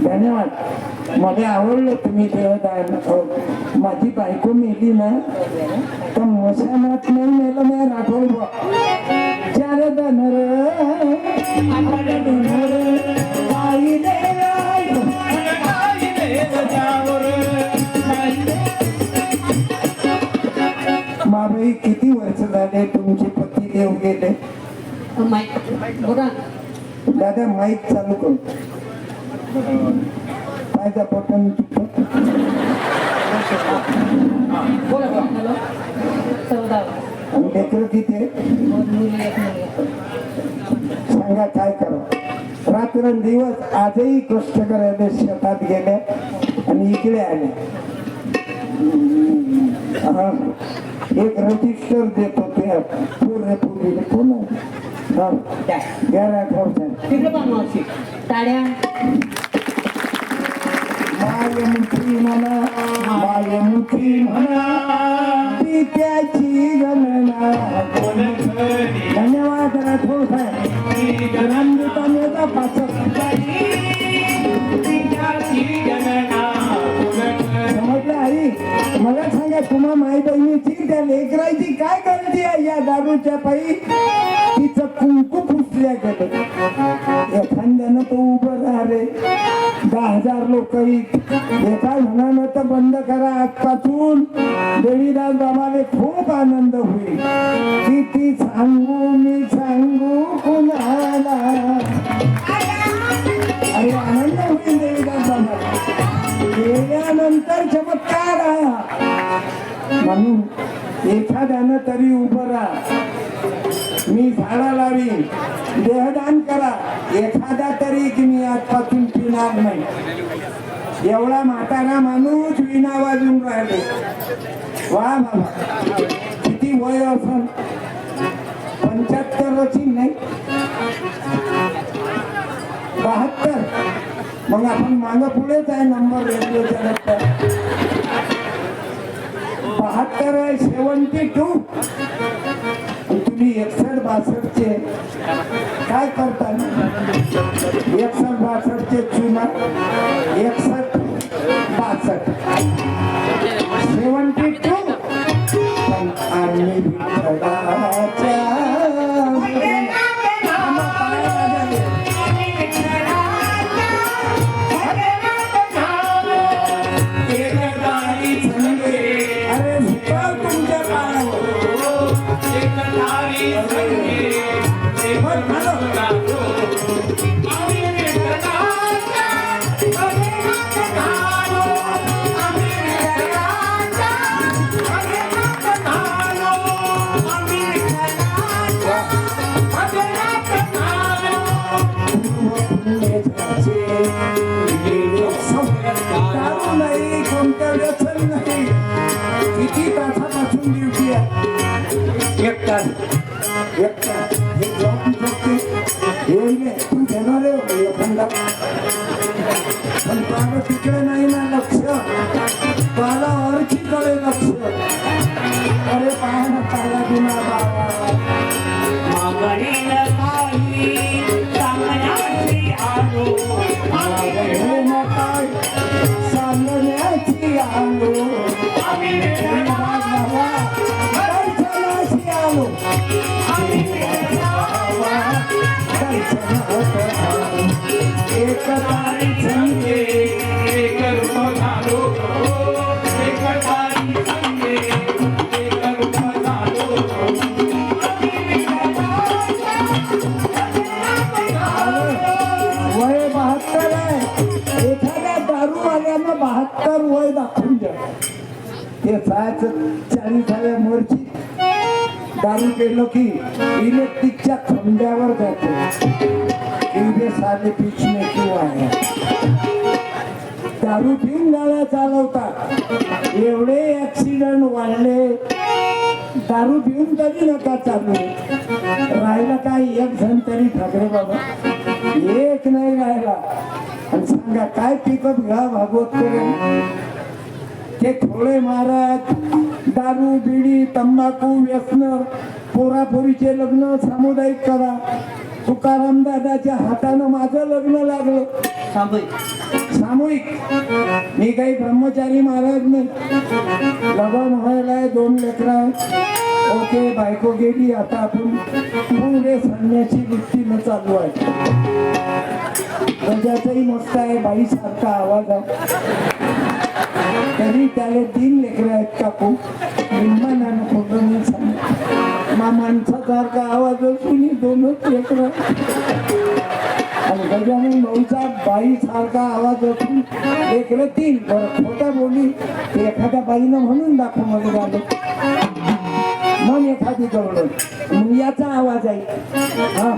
धन्यवाद. मला आवडलं तुम्ही देवदान. माझी बायको मेली ना तर मशानात नाही मेलं नाही राठोड चार धनर माबाई किती वर्ष झाले तुमचे पती देव गेले? दादा माईक चालू करू. पायचा बटन लेकर किती सांगा काय करा. रात्रंदिवस आजही कष्ट करायला शेतात गेले आणि इकडे आले. एक रजिस्टर देत होते पूर्ण पूर्वीने कोण मायमुखी म्हणा मायमुखी म्हणा त्याची गणना. धन्यवाद राठोड साहेब. रामदूता मेधा पाचक समजलं आई. मला सांगा तुम्हा माई बहिणीची त्या लेकराची काय गरज आहे या दारूच्या पायी? तिचं कुंकू पुसल्या गेलं. एखाद्यानं तो उभं राहिले 10,000 लोक एका म्हणानं तर बंद करा आजपासून. देवीदास बाबाले खूप आनंद होईल. किती सांगू मी सांगू कुणाला. अरे आनंद होईल देवीदास बाबा गेल्यानंतर चमत्कार आहे. म्हणून एखाद्यानं तरी उभं राहा. मी झाडा लावीन देहदान करा. एखादा तरी की मी आजपासून पिणार नाही. एवढा म्हातारा माणूस विना वाजून राहिले. वा बाबा किती वय असन? 75 वर्षी नाही 72. मग आपण मागं पुढेच आहे नंबर रेडिओच्या. 72 आहे 72. तुम्ही 61-62चे काय करता? 61-62चे चुना 61-62 72. पण आम्ही विठ्ठलाच्या किती तासापासून ड्युटी आहे? एक तास. हे जॉब तू घेणार आहे एखादा. पण बाबा तिकडे नाही ना लक्ष. बाला अर्चीकडे लक्ष. अरे पाहा ना ताला बिना बाबा सांगण्याची आलो. वय 72 आहे. एखाद्या दारूवाल्यानं 72 वय दाखवून द्या. ते 40व्या मोर्ची दारू केलं की इलेक्ट्रिकच्या खंड्यावर जाते. इथे साधे पिचणे किंवा दारू पिऊन गाड्या चालवतात. एवढे ऍक्सिडेंट वाढले. दारू पिऊन तरी नका चालू. राहिला काय एक जण तरी ठाकरे बाबा एक नाही राहिला. आणि सांगा काय पिकअप घ्या भागवत करेल. ते थोडे महाराज दारू बिडी तंबाखू व्यसन पोरापोरीचे लग्न सामुदायिक करा. तुकाराम दादाच्या हातानं माझं लग्न लागलं. सामूहिक. मी काही ब्रह्मचारी महाराज नाही. लग्न व्हायला 2 लेकरं, ओके, बायको गेली, आता आपण पुढे सांगण्याची वृत्तीनं चालू आहे. गजाचाही मस्त आहे, बाईसारखा आवाज आहे. तरी त्याला 3 लेकरं आहेत काकू. निम्मानानं खोटं मी सांग, माणसासारखा आवाज असून 2च लेकरं. आणि गजानन भाऊचा बाईसारखा आवाज असून लेकरं 3. बरं खोटं बोली एखाद्या बाईनं म्हणून दाखव मध्ये झालं, मग एखादी गवळण, मग याचा आवाज आहे. हा,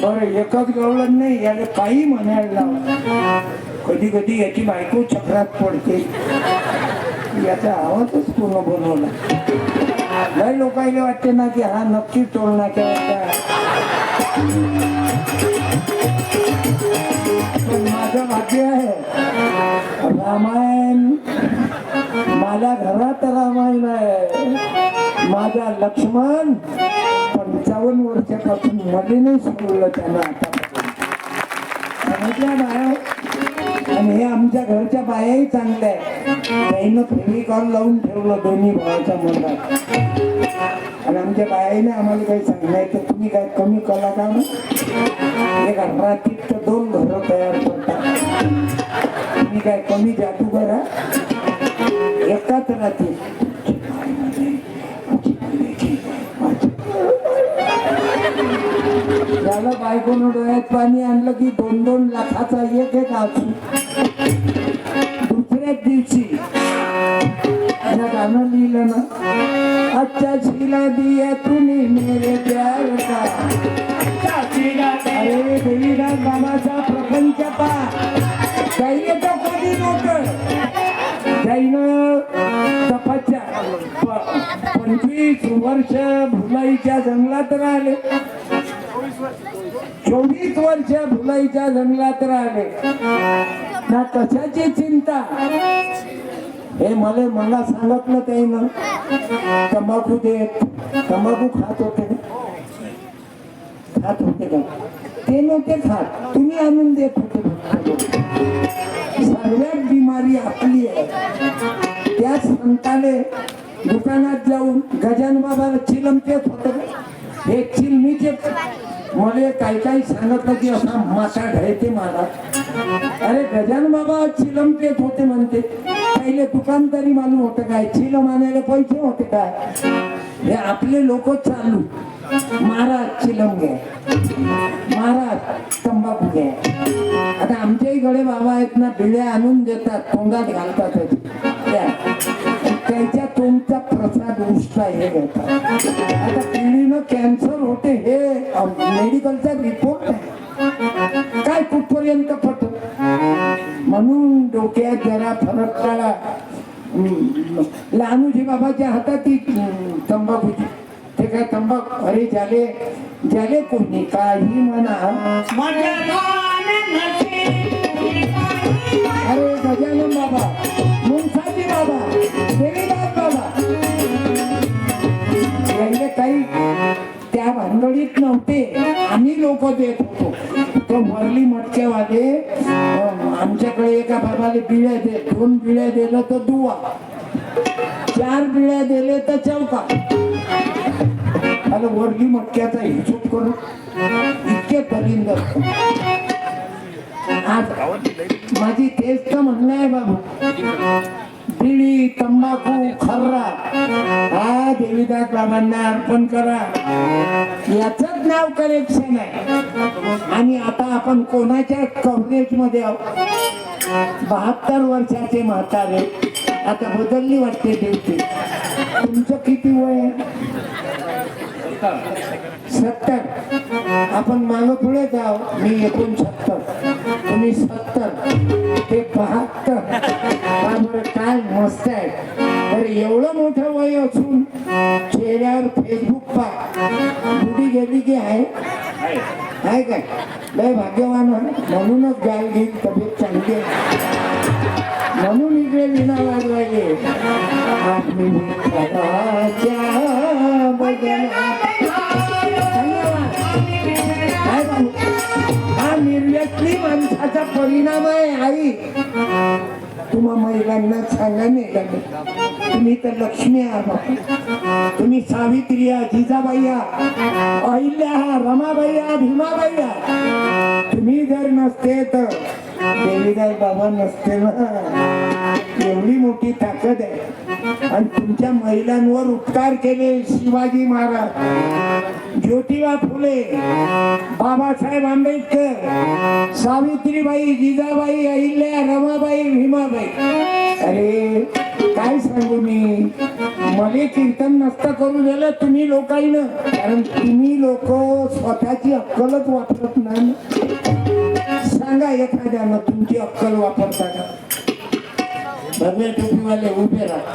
बरं एकच गवळण नाही, याला काही म्हणायला लावा. कधी कधी याची बायको चक्रात पडते, याचा आवाजच पूर्ण बनवला. लय लोकांना वाटते ना की हा नक्की टोलना केला. पण माझं भाग्य आहे, रामायण माझ्या घरात रामायण आहे. माझा लक्ष्मण 55 वर्षापासून मध्ये नाही सोडलं त्यानं आता बाया. आणि हे आमच्या घरच्या बायाही चांगल्या आहे. त्याईनं फेविकॉल लावून ठेवलं दोन्ही भावाच्या मनात. आणि आमच्या बायाने आम्हाला काही सांगायचं, तुम्ही काय कमी कला का ना, एक रात्रीत 2 घरं तयार करतात. तुम्ही काय कमी जादूगर एकाच रात्री. त्याला बायकोनं डोळ्यात पाणी आणलं की 2-2 लाखाचा एक असू. दुसऱ्याच दिवशी गाणं लिहिलं ना, अच्छा शिला दिया तुम्ही मेरे प्यार का. अरे देवीदास बाबाचा प्रपंच पा काही तर कधी नव्हतं. त्याईनं तपस्या 25 वर्ष भुलाईच्या जंगलात राहिले. 24 वर्ष भुलाईच्या जंगलात राहिले ना. कशाची चिंता हे मला सांगितलं त्यानं. तंबाखू देत, तंबाखू खात होते का? ते नव्हते खात, तुम्ही आणून देत होते. सर्वात बिमारी आपली आहे. त्या संताने दुकानात जाऊन गजानन बाबाला चिलम देत होतं. हे चिलमीचे मला काही सांगितलं की असा मासा ढळते मला. अरे गजानन बाबा चिलम देत होते म्हणते. पहिले दुकानदारी मालूम होतं काय, चिलम आणायला पैसे होते काय. हे आपले लोक चालू, महाराज चिलम घ्या, महाराज तंबाखू घ्या. आता आमच्याही कडे बाबा आहेत ना, बिड्या आणून देतात, तोंडात घालतात. त्याच्या तोंडचा प्रसाद उष्टा हे घेतात. आता पिढीनं कॅन्सर होते हे मेडिकलचा रिपोर्ट आहे. काय कुठपर्यंत पट. म्हणून डोक्यात जरा फरक करा. लहानूजी बाबाच्या हातात ती तंबाखूची, ते काय तंबाखू. अरे ज्याले कोणी काही म्हणा, अरे गजानन बाबा, मुंसाजी बाबा, देवीदास बाबा, यायले काही त्या भानगडीत नव्हते. आम्ही लोक देत होतो. तो वरली मटकेवाले आमच्याकडे एका बाबाला बिळ्या दे, 2 बिळ्या दिलं तर दुवा, 4 बिळ्या दिले तर चौका. मला वरली मटक्याचा हिशोब करू इतके दलिंद. आज माझी तेच तर म्हणणं आहे बाबू, बिडी, तंबाखू, खर्रा हा देवीदास बाबांना अर्पण करा. याचंच नाव कलेक्शन आहे. आणि आता आपण कोणाच्या कव्हरेज मध्ये आहोत. 72 वर्षाचे म्हातारे. आता बदलली वाटते ड्युटी. तुमचं किती वय आहे? 70. आपण मागं पुढे जाऊ. मी 69, तुम्ही 70, ते 72. बरं काय मस्त आहे. बरं एवढं मोठं वय असून चेहऱ्यावर फेसबुक पा बुडी गेली की आहे काय लय भाग्यवान म्हणूनच गाय घेईल तब्येत चांगली आहे म्हणून इकडे विना वाजवायले. हा निर्व्यक्ती माणसाचा परिणाम आहे. आई तुम्हा महिलांना सांगा नाही तुम्ही तर लक्ष्मी आहात. तुम्ही सावित्री आहात, जिजाबाई आहात, अहिल्या आहात, रमाबाई आहात, भीमाबाई आहात. तुम्ही जर नसते तर देवीदास बाबा नसते ना. एवढी मोठी ताकद आहे. आणि तुमच्या महिलांवर उपकार केले शिवाजी महाराज, ज्योतिबा फुले, बाबासाहेब आंबेडकर, सावित्रीबाई, जिजाबाई, अहिल्या, रमाबाई, भीमाबाई. अरे काय सांगू मी. मला कीर्तन नसतं करू दिलं तुम्ही लोकांना. कारण तुम्ही लोक स्वतःची अक्कलच वापरत नाही. सांगा एखाद्यानं तुमची अक्कल वापरता का. भगवे टोपीवाले उभे राहा.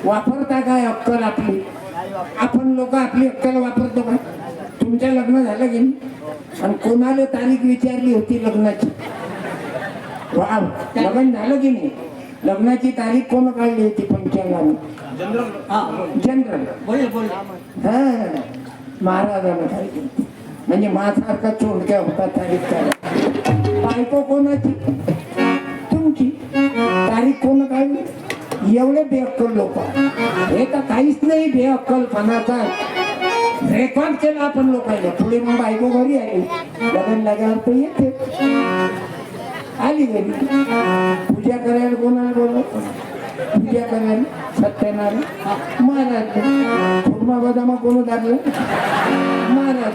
वापरता काय अक्कल आपली. आपण लोक आपली अक्कल वापरतो का. तुमचं लग्न झालं की नाही आणि कोणाला तारीख विचारली होती लग्नाची. वा लग्न झालं की नाही. लग्नाची तारीख कोण काढली होती पंचांगाने. जनरल हा महाराजांना तारीख. म्हणजे माझ्यासारखा चोंडक्या होता तारीख काढ. बायको कोणाची तुमची. तारीख कोण काढली. एवढे बेअक्कल लोक. हे तर काहीच नाही बेअक्कलपणाचा. रेकॉर्ड केला आपण लोकांना. पुढे मग बायको घरी आली. लग्न लागल्यावर तर येते. आली घरी पूजा करायला कोणाला बोलव. पूजा करायला सत्यनारायण महाराज. खुर्मा बदामा कोण धरलं महाराज.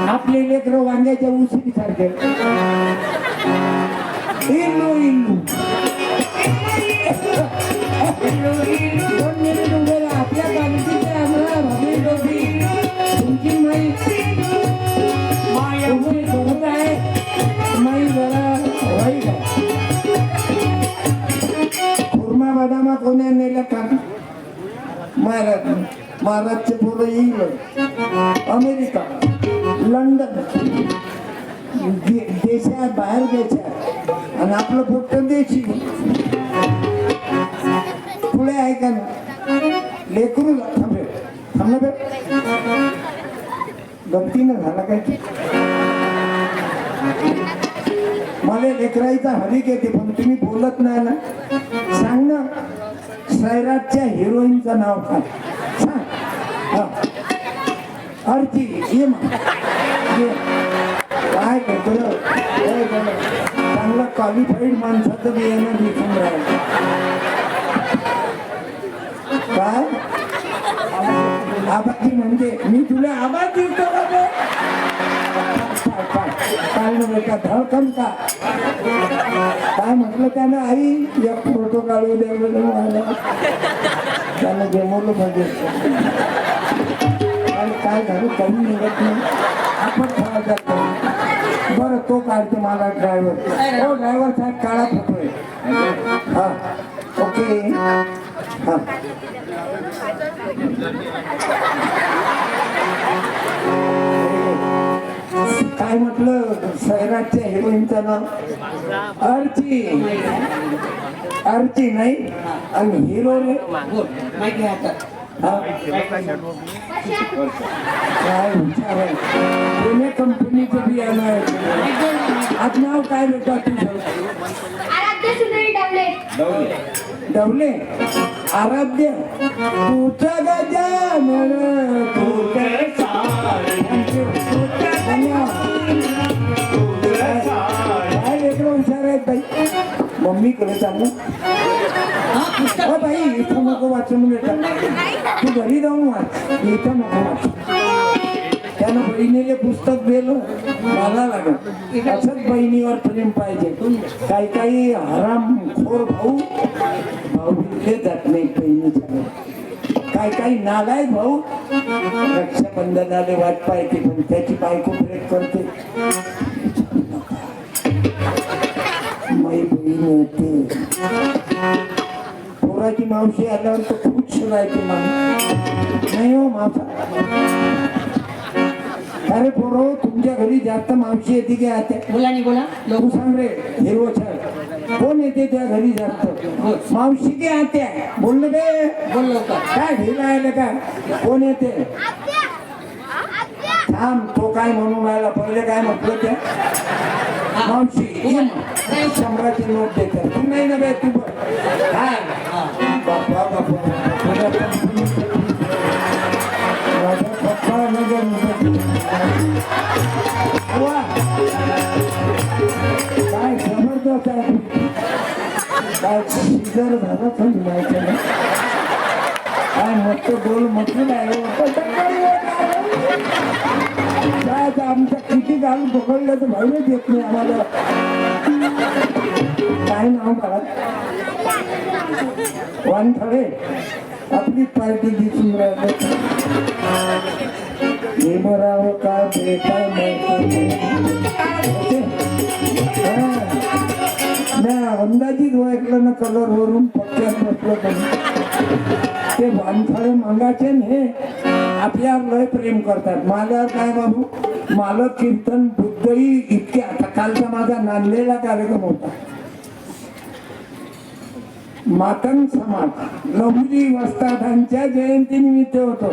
आपले लेकर वांग्याच्या उसरी सारखे इल्लू इल्लू. आपल्या पालखीचे आम्हाला भाभी डोबी तुमची माई आहे. माई जरा वाईट आहे. खुर्मा बदामा कोण्या नेलं का महाराज. महाराजचे पोरं इंग्लंड, अमेरिका, लंडन, देशात बाहेर देशात. आणि आपलं फक्त देशी. पुढे आहे का ना लेकरू थांबे थांबे गमतीनं झाला काय. मला लेकराईचा हरिक येते पण तुम्ही बोलत नाही ना. सांग ना सैराटच्या हिरोईनचं नाव काय सांग. अर्ची ये मग काय लेकरं चांगलं क्वालिफाईड माणसाचं बियाणं दिसून राहिलं. काय आबाजी म्हणजे मी तुला आवाज देतो का. काय बेटा धडकन का काय म्हटलं त्यानं. आई एक फोटो काढू द्या त्यानं जमवलं पाहिजे. काय झालं कमी निघत नाही. आपण थोडा बरं तो काढते मला ड्रायव्हर. हो ड्रायव्हर साहेब काळा फोटो आहे. हा ओके हा. काय म्हटलं सैराटच्या हिरोईनचं नाव अर्ची. अर्ची नाही आणि हिरो रे माहिती आता. काय विचार आहे. पुणे कंपनीचं बियाणं आहे. आज नाव काय बेटा तुझं. डवले आराध्य तुझं गजानन काय लेकरं हुशार आहेत बाई. मम्मीकडे चाललं बाई. इथं नको वाचून बेटा. तू घरी जाऊन वाच. इथं नको वाच. त्यानं बहिणीले पुस्तक दिलं मला लागत. असंच बहिणीवर प्रेम पाहिजे. काही काही हराम खोर भाऊ भाऊ दिले जात नाही बहिणीच्या. काय काही नालायक भाऊ रक्षाबंधनाले वाट पाहते पण त्याची बायको ब्रेक करते. माई बहीण होते पोराची मावशी आल्यावर तो खुश राहते माणूस नाही हो माफा. अरे पोरो तुमच्या घरी जास्त मावशी येते की आता? बोला नाही बोला लोक सांग रे हिरवो छान कोण येते त्या घरी जास्त? मावशी की आत्या? बोललं बे बोल लवकर. काय ढिला आहे का? कोण येते? थांब तो काय म्हणून राहिला पहिले काय म्हटलं त्या मावशी ये मग. 100ची नोट देते तू नाही ना बे तू काय बाप्पा बाप्पा माझा पप्पा नगर काय जबरदस्त आहे काय सीजर झालं पण माहिती नाही काय मस्त बोल म्हटलं नाही काय आमच्या किती घालून पकडलं तर भाईच येत नाही आम्हाला. काय नाव काढा वानथळे आपली पार्टी दिसून राहिलं भीमराव का बेटा अंदाजीत ऐकलं ना कलर वरून पक्क्यात बसलं पण ते वानथळे मंगाचे हे आपल्यावर लय प्रेम करतात. माझ्यावर काय बाबू मालक कीर्तन बुद्धही इतके. आता कालचा माझा नांदेडला कार्यक्रम होता मातंग समाज लहुजी वस्तादांच्या जयंतीनिमित्त होतो.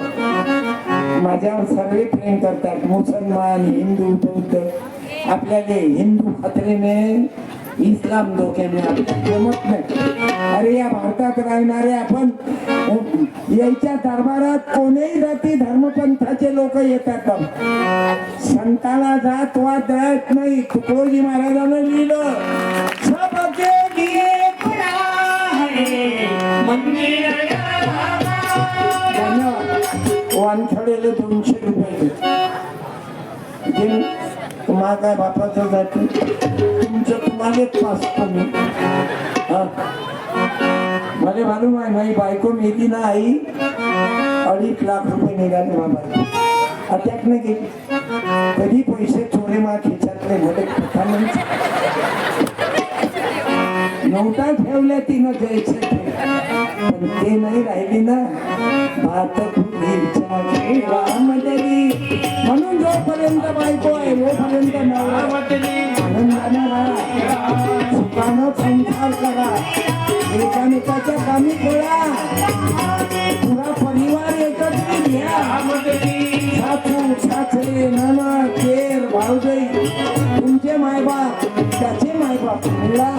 माझ्यावर सर्व प्रेम करतात मुसलमान हिंदू बौद्ध. आपल्याला हिंदू खतरेने इस्लाम धोक्याने जमत नाही. अरे या भारतात राहणारे आपण याच्या दरबारात कोणीही जाती धर्मपंथाचे लोक येतात. संताला जात वाद राहत नाही. तुकडोजी महाराजांना लिहिलं सबके लिए वानथडेले 200 रुपये दे. तुम्हाला काय बापाचं जाते तुमचं तुम्हालाच पाचतो मी. मला मालूम आहे माझी बायको मेली ना आई 2.5 लाख रुपये निघाले बाबा अटॅक नाही गेली. कधी पैसे चोरे मा खिचातले मोठे नोटा ठेवल्या तिनं द्यायचं पण ते नाही राहिली ना भात म्हणून जोपर्यंत बायको आहे जोपर्यंत नवरा आनंदाने राहा सुखानं संसार करा एकामेकाच्या कामी पडा पुरा परिवार एकत्रित घ्या. सासू सासरे नणद केर भाऊजाई तुमचे मायबाप त्याचे मायबाप मुला.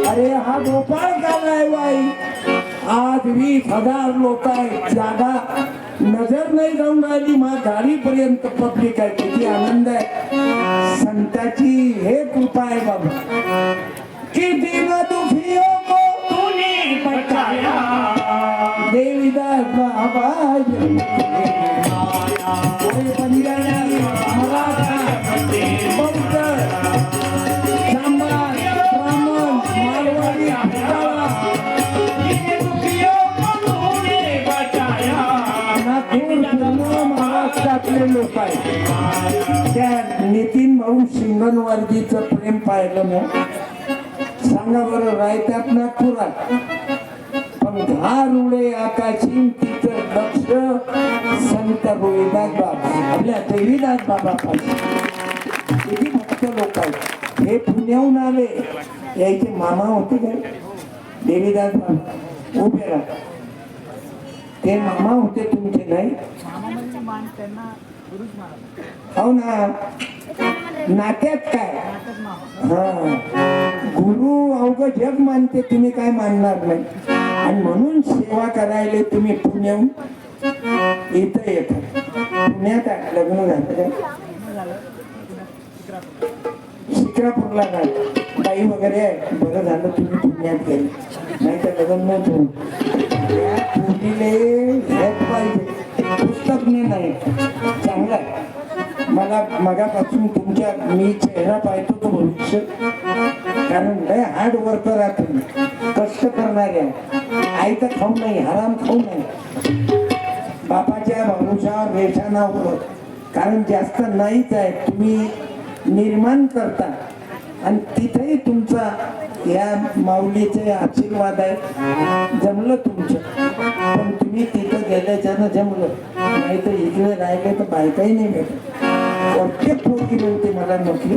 अरे हा गोपाळ काढलाय बाई आज 20,000 लोक आहेत. जागा नजर नाही जाऊन राहिली मा गाडीपर्यंत पब्लिक आहे. किती आनंद आहे. संताची हे कृपा आहे बाबा कि दिन दुखियों को तूने बचाया देवीदास बाबा पंजाबी मराठा बौद्ध सांबार ब्राह्मण मारवाडी महाराष्ट्रातले लोक आहेत. त्या नितीन भाऊ शिंगणवर्गीचं प्रेम पाहिलं ना सांगा बरं राहतात नागपुरात पण 10 रुळे आकाशी तिचं लक्ष संत रोहिदास बाबा आपल्या देवीदास बाबा किती भक्त लोक आहेत. हे पुण्याहून आले यायचे मामा होते काय देवीदास बाबा उभे राहा ते मामा होते तुमचे नाही हो ना नात्यात काय. हा गुरु अवघं जग मानते तुम्ही काय मानणार नाही आणि म्हणून सेवा करायला तुम्ही पुण्याहून इथं येतात. पुण्यात लग्न झालं काय शिक्रापूरला काय बाई वगैरे आहे. बरं झालं तुम्ही पुण्यात गेले नाही तर लग्न नव्हतं. पुढीले पाहिजे पुस्तक नाही चांगलं आहे. मला मगापासून तुमच्या मी चेहरा पाहतो तो भविष्य कारण लय हार्ड वर्कर आहात तुम्ही कष्ट करणारे आई तर खाऊ नाही हराम खाऊ नाही बापाच्या भरोशावर वेषानावर, कारण जास्त नाहीच आहे, तुम्ही निर्माण करता आणि तिथेही तुमचा या माऊलीचे आशीर्वाद आहे. जमलं तुमचं, पण तुम्ही तिथं गेल्याच्यानं जमलं, नाही तर इकडे राहिले तर बायकाही नाही भेटत. प्रत्येक पोरगी म्हणते मला नोकरी